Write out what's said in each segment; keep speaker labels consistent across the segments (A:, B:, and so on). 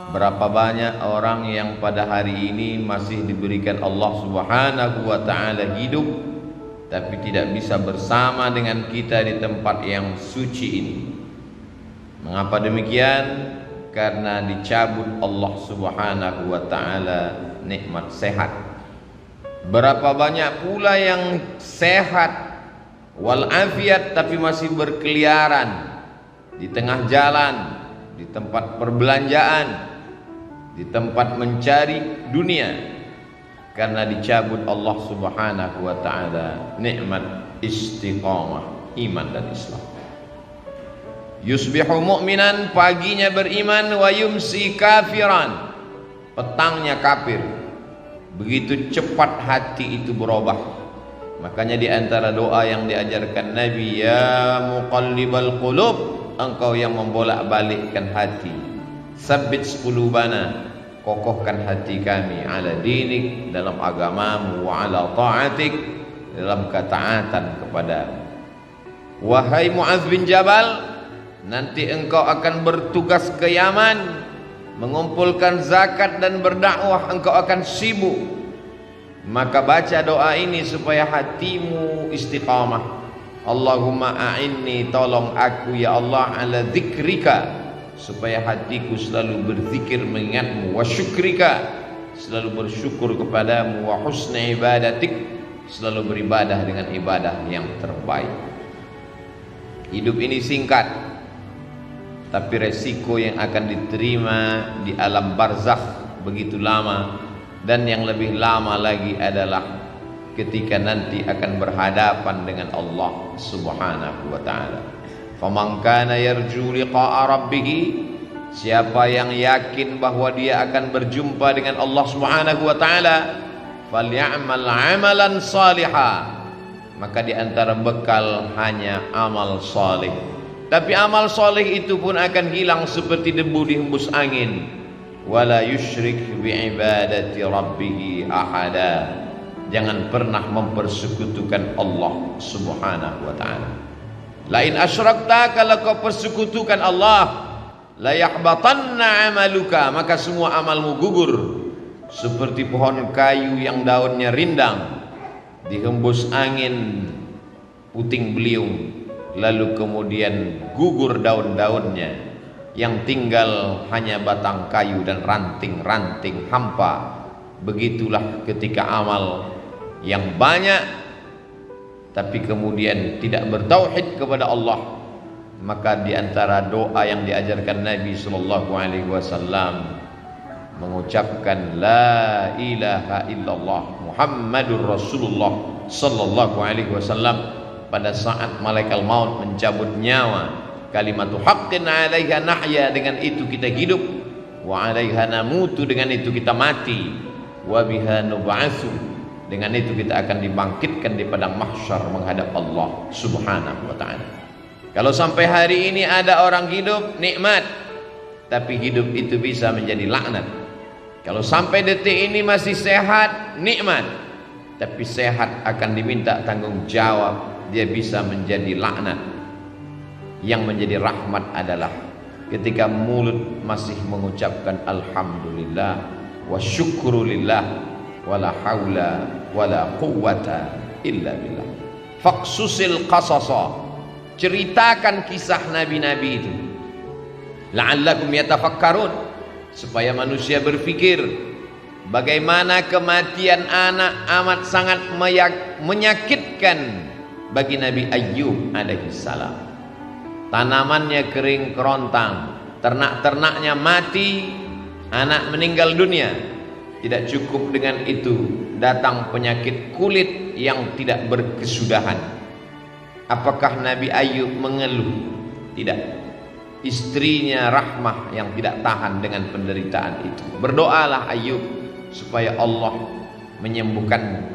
A: Berapa banyak orang yang pada hari ini masih diberikan Allah Subhanahu wa taala hidup, tapi tidak bisa bersama dengan kita di tempat yang suci ini. Mengapa demikian? Karena dicabut Allah Subhanahu wa taala nikmat sehat. Berapa banyak pula yang sehat walafiat tapi masih berkeliaran di tengah jalan, di tempat perbelanjaan, di tempat mencari dunia, karena dicabut Allah Subhanahu wa taala nikmat istiqamah iman dan Islam. Yusbihu mu'minan, paginya beriman, wa yumsi kafiran, petangnya kafir. Begitu cepat hati itu berubah. Makanya di antara doa yang diajarkan Nabi, ya muqallibal qulub, engkau yang membolak-balikkan hati, sabbit qulubana, kokohkan hati kami, ala dinik, dalam agamamu, wa ala ta'atik, dalam ketaatan kepadamu. Wahai Mu'adz bin Jabal, nanti engkau akan bertugas ke Yaman, mengumpulkan zakat dan berdakwah, engkau akan sibuk. Maka baca doa ini supaya hatimu istiqamah. Allahumma a'inni, tolong aku ya Allah, ala dzikrika, supaya hatiku selalu berzikir mengingatmu, wa syukrika, selalu bersyukur kepadamu, wa husni ibadatik, selalu beribadah dengan ibadah yang terbaik. Hidup ini singkat, tapi resiko yang akan diterima di alam barzakh begitu lama. Dan yang lebih lama lagi adalah ketika nanti akan berhadapan dengan Allah Subhanahu wa ta'ala. Faman kana yarju liqa'a rabbih, siapa yang yakin bahwa dia akan berjumpa dengan Allah Subhanahu wa ta'ala, falyamal 'amalan salihah, maka di antara bekal hanya amal saleh. Tapi amal saleh itu pun akan hilang seperti debu dihembus angin. Wala yusyrik bi'ibadati rabbih ahada, jangan pernah mempersekutukan Allah Subhanahu wa ta'ala. Lain asyrakta, kalau kau persekutukan Allah, la yahbatanna amaluka, maka semua amalmu gugur. Seperti pohon kayu yang daunnya rindang, dihembus angin puting beliung, lalu kemudian gugur daun-daunnya, yang tinggal hanya batang kayu dan ranting-ranting hampa. Begitulah ketika amal yang banyak tapi kemudian tidak bertauhid kepada Allah, maka di antara doa yang diajarkan Nabi sallallahu alaihi wasallam mengucapkan la ilaha illallah Muhammadur Rasulullah sallallahu alaihi wasallam pada saat malaikat maut mencabut nyawa. Kalimatu haqqin 'alaiha nahya, dengan itu kita hidup, wa 'alaiha namutu, dengan itu kita mati, wa biha nub'atsu, dengan itu kita akan dibangkitkan di padang mahsyar menghadap Allah Subhanahu wa ta'ala. Kalau sampai hari ini ada orang hidup nikmat, tapi hidup itu bisa menjadi laknat. Kalau sampai detik ini masih sehat, nikmat, tapi sehat akan diminta tanggung jawab, dia bisa menjadi laknat. Yang menjadi rahmat adalah ketika mulut masih mengucapkan alhamdulillah wa syukrulillah wala haula wala quwwata illa billah. Faqsusil qasasa, ceritakan kisah nabi-nabi itu, la'allakum yatafakkarun, supaya manusia berpikir bagaimana kematian anak amat sangat menyakitkan bagi Nabi Ayyub alaihi salam. Tanamannya kering kerontang, ternak-ternaknya mati, anak meninggal dunia. Tidak cukup dengan itu, datang penyakit kulit yang tidak berkesudahan. Apakah Nabi Ayyub mengeluh? Tidak. Istrinya Rahmah yang tidak tahan dengan penderitaan itu. Berdoalah Ayyub supaya Allah menyembuhkan.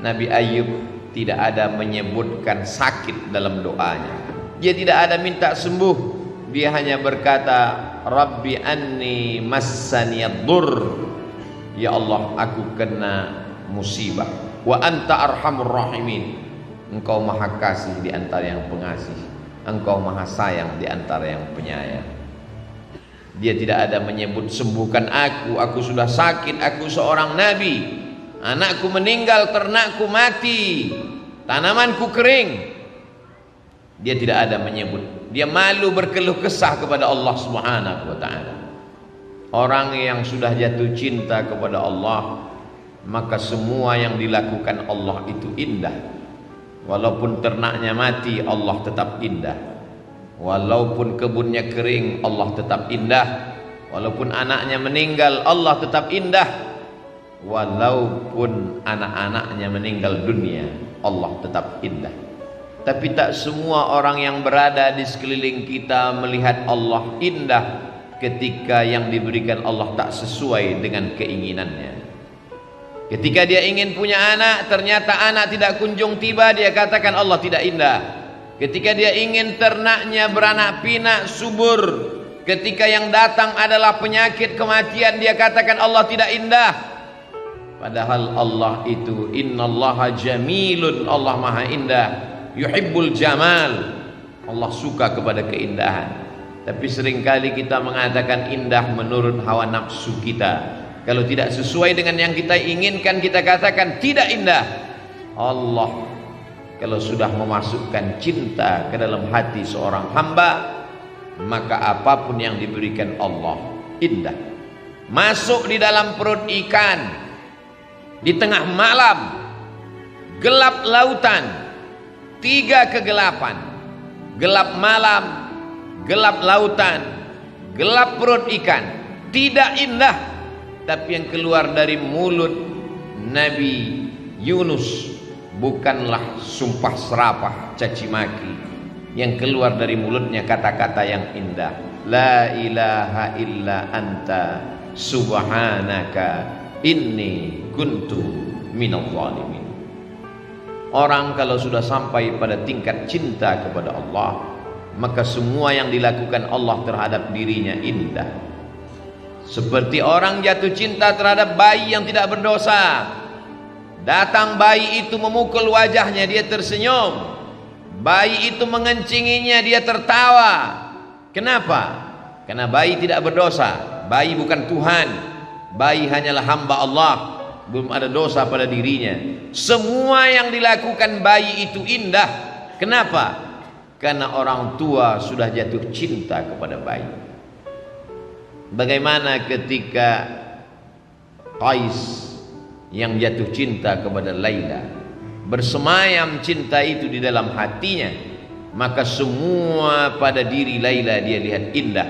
A: Nabi Ayyub tidak ada menyebutkan sakit dalam doanya. Dia tidak ada minta sembuh, dia hanya berkata, Rabbi anni massaniyad-dur, ya Allah aku kena musibah, wa anta arhamur rahimin, engkau maha kasih di antara yang pengasih, engkau maha sayang di antara yang penyayang. Dia tidak ada menyebut sembuhkan aku sudah sakit, aku seorang nabi, anakku meninggal, ternakku mati, tanamanku kering. Dia tidak ada menyebut. Dia malu berkeluh kesah kepada Allah Subhanahu wa taala. Orang yang sudah jatuh cinta kepada Allah, maka semua yang dilakukan Allah itu indah. Walaupun ternaknya mati, Allah tetap indah. Walaupun kebunnya kering, Allah tetap indah. Walaupun anaknya meninggal, Allah tetap indah. Walaupun anak-anaknya meninggal dunia, Allah tetap indah. Tapi tak semua orang yang berada di sekeliling kita melihat Allah indah ketika yang diberikan Allah tak sesuai dengan keinginannya. Ketika dia ingin punya anak, ternyata anak tidak kunjung tiba, dia katakan Allah tidak indah. Ketika dia ingin ternaknya beranak pinak subur, ketika yang datang adalah penyakit kematian, dia katakan Allah tidak indah. Padahal Allah itu innallaha jamilun, Allah maha indah, yuhibbul jamal, Allah suka kepada keindahan. Tapi seringkali kita mengatakan indah menurut hawa nafsu kita. Kalau tidak sesuai dengan yang kita inginkan, kita katakan tidak indah. Allah kalau sudah memasukkan cinta ke dalam hati seorang hamba, maka apapun yang diberikan Allah indah. Masuk di dalam perut ikan di tengah malam, gelap lautan, 3 kegelapan, gelap malam, gelap lautan, gelap perut ikan, tidak indah. Tapi yang keluar dari mulut Nabi Yunus bukanlah sumpah serapah caci maki. Yang keluar dari mulutnya kata-kata yang indah. La ilaha illa anta subhanaka inni kuntu minadh dhalimin. Orang kalau sudah sampai pada tingkat cinta kepada Allah, maka semua yang dilakukan Allah terhadap dirinya indah. Seperti orang jatuh cinta terhadap bayi yang tidak berdosa. Datang bayi itu memukul wajahnya, dia tersenyum. Bayi itu mengencinginya, dia tertawa. Kenapa? Karena bayi tidak berdosa. Bayi bukan Tuhan. Bayi hanyalah hamba Allah, belum ada dosa pada dirinya. Semua yang dilakukan bayi itu indah. Kenapa? Karena orang tua sudah jatuh cinta kepada bayi. Bagaimana ketika Qais yang jatuh cinta kepada Laila, bersemayam cinta itu di dalam hatinya, maka semua pada diri Laila dia lihat indah.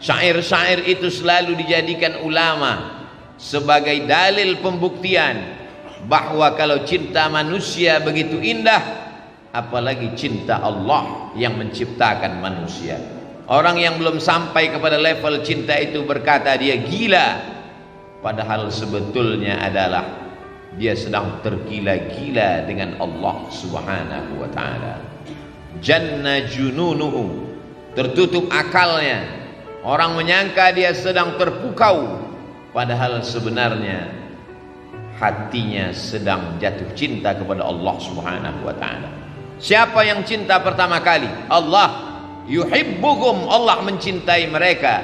A: Syair-syair itu selalu dijadikan ulama sebagai dalil pembuktian bahwa kalau cinta manusia begitu indah, apalagi cinta Allah yang menciptakan manusia. Orang yang belum sampai kepada level cinta itu berkata dia gila, padahal sebetulnya adalah dia sedang tergila-gila dengan Allah Subhanahu wa taala. Janna jununuhu, tertutup akalnya. Orang menyangka dia sedang terpukau, padahal sebenarnya hatinya sedang jatuh cinta kepada Allah Subhanahu wa taala. Siapa yang cinta pertama kali? Allah. Yuhibbuhum, Allah mencintai mereka.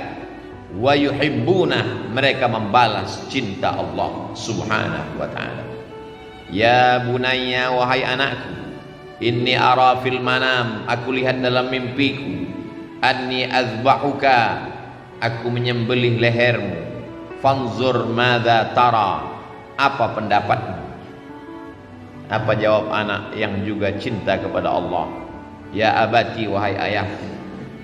A: Wa yuhibbuna, mereka membalas cinta Allah Subhanahu wa taala. Ya bunayya, wahai anakku, inni ara fil manam, aku lihat dalam mimpiku, anni azbahuka, aku menyembelih lehermu. Fanzur madza tara, apa pendapatmu? Apa jawab anak yang juga cinta kepada Allah? Ya abati, wahai ayahku,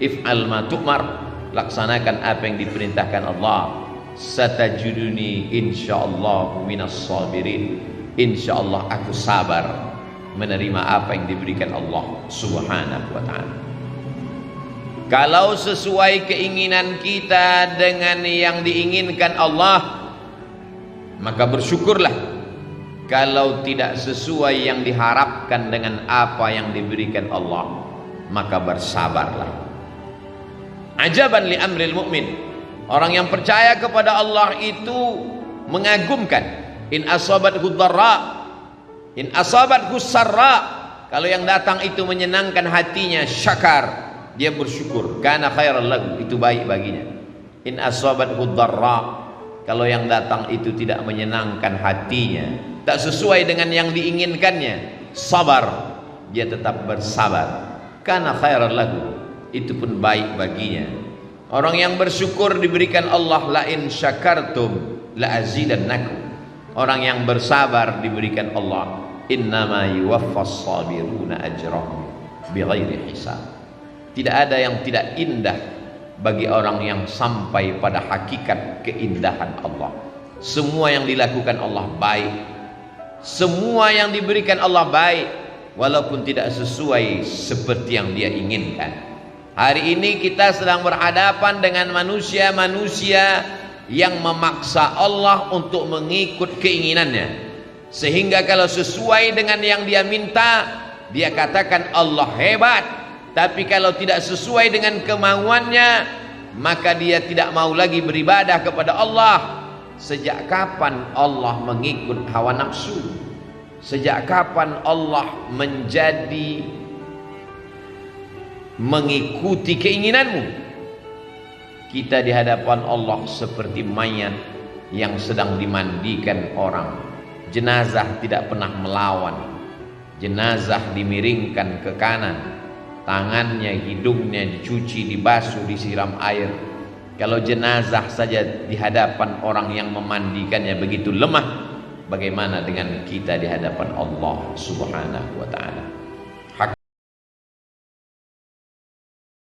A: if'al ma tu'mar, laksanakan apa yang diperintahkan Allah. Satajuduni insyaallah minas sabirin, insyaallah aku sabar menerima apa yang diberikan Allah Subhanahu wa taala. Kalau sesuai keinginan kita dengan yang diinginkan Allah, maka bersyukurlah. Kalau tidak sesuai yang diharapkan dengan apa yang diberikan Allah, maka bersabarlah. Ajaban li amril mu'min, orang yang percaya kepada Allah itu mengagumkan. In asabathu dharra, in asabathu sarra, kalau yang datang itu menyenangkan hatinya, syakar, dia bersyukur. Kana khairal lahu, itu baik baginya. In asabathu dharra, kalau yang datang itu tidak menyenangkan hatinya, tak sesuai dengan yang diinginkannya, sabar, dia tetap bersabar. Kana khairan lahu, itu pun baik baginya. Orang yang bersyukur diberikan Allah, la in syakartum la azidannakum. Orang yang bersabar diberikan Allah, innama yuwaffas sabiruna ajrahum bighairi hisab. Tidak ada yang tidak indah bagi orang yang sampai pada hakikat keindahan Allah. Semua yang dilakukan Allah baik, semua yang diberikan Allah baik, walaupun tidak sesuai seperti yang dia inginkan. Hari ini kita sedang berhadapan dengan manusia-manusia yang memaksa Allah untuk mengikut keinginannya, sehingga kalau sesuai dengan yang dia minta, dia katakan Allah hebat. Tapi kalau tidak sesuai dengan kemauannya, maka dia tidak mau lagi beribadah kepada Allah. Sejak kapan Allah mengikut hawa nafsu? Sejak kapan Allah menjadi mengikuti keinginanmu? Kita di hadapan Allah seperti mayat yang sedang dimandikan orang. Jenazah tidak pernah melawan. Jenazah dimiringkan ke kanan, tangannya, hidungnya dicuci, dibasuh, disiram air. Kalau jenazah saja di hadapan orang yang memandikannya begitu lemah, bagaimana dengan kita di hadapan Allah Subhanahu wa ta'ala?